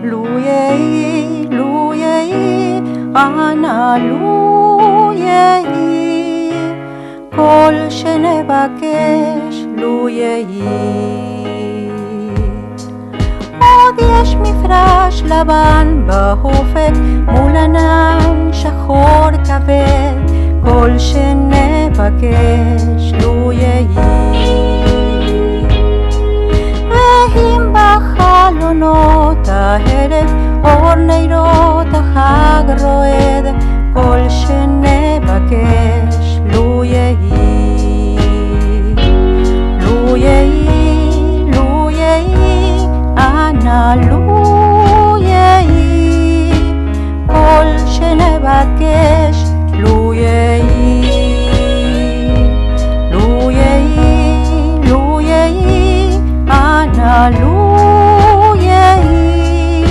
לו יהי, לו יהי, אנא לו יהי, כל שנבקש לו יהי. עוד יש מפרש לבן באופק מול ענן שחור כבד, כל שנבקש לו יהי. ואם בחלונות הערב אור נרות החג רועד, כל שנבקש לו יהי. לו יהי, לו יהי, אנא לו יהי, כל שנבקש לו יהי. לו יהי, לו יהי, אנא לו יהי,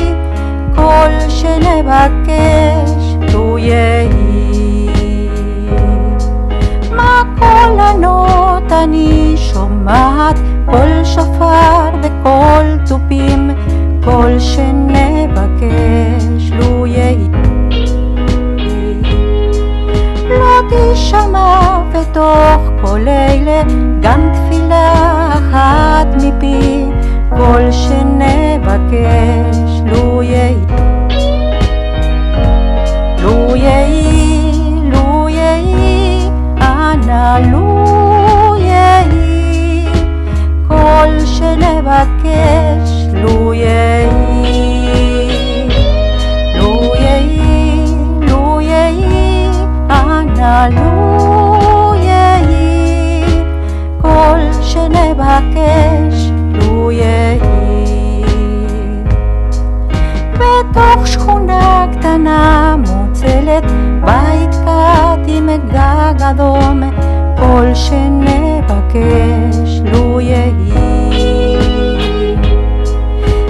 כל שנבקש לו יהי. מקולנות אני שומעת, קול שופר וקול תופים, כל שנבקש לו יהי. לא תשמע בתוך כל אלה גם תפילה אחת מפי, כל שנבקש לו יהי. לו יהי, לו יהי, אנא לו יהי, כל שנבקש לו יהי. לו יהי, לו יהי, אנא לו יהי, כל שנבקש לו יהי. בתוך שכונה קטנה מוצלת, בית קט עם גג אדום, כל שנבקש לו יהי.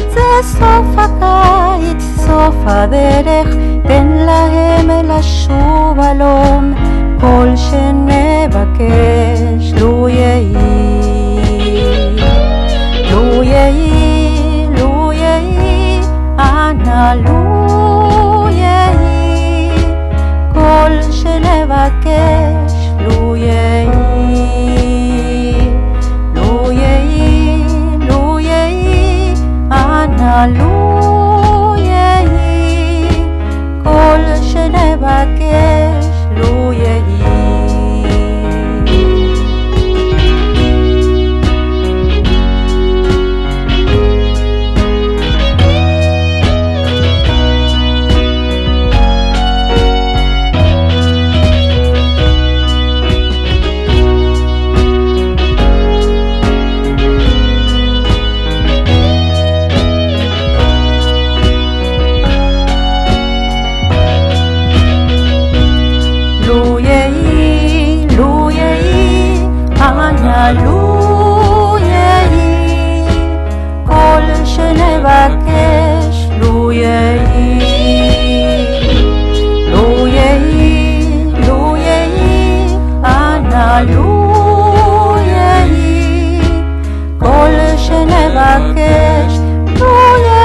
זה סוף הקיץ, סוף הדרך, תן להם לשוב הלום, כל שנבקש לו יהי. לו יהי, לו יהי, אנא לו יהי, כל שנבקש לו יהי. לו יהי, לו יהי, אנא לו יהי, כל שנבקש לו יהי. לו יהי, לו יהי, אנא לו יהי, כל שנבקש לו יהי. לו יהי, לו יהי, אנא לו יהי, כל שנבקש לו יהי.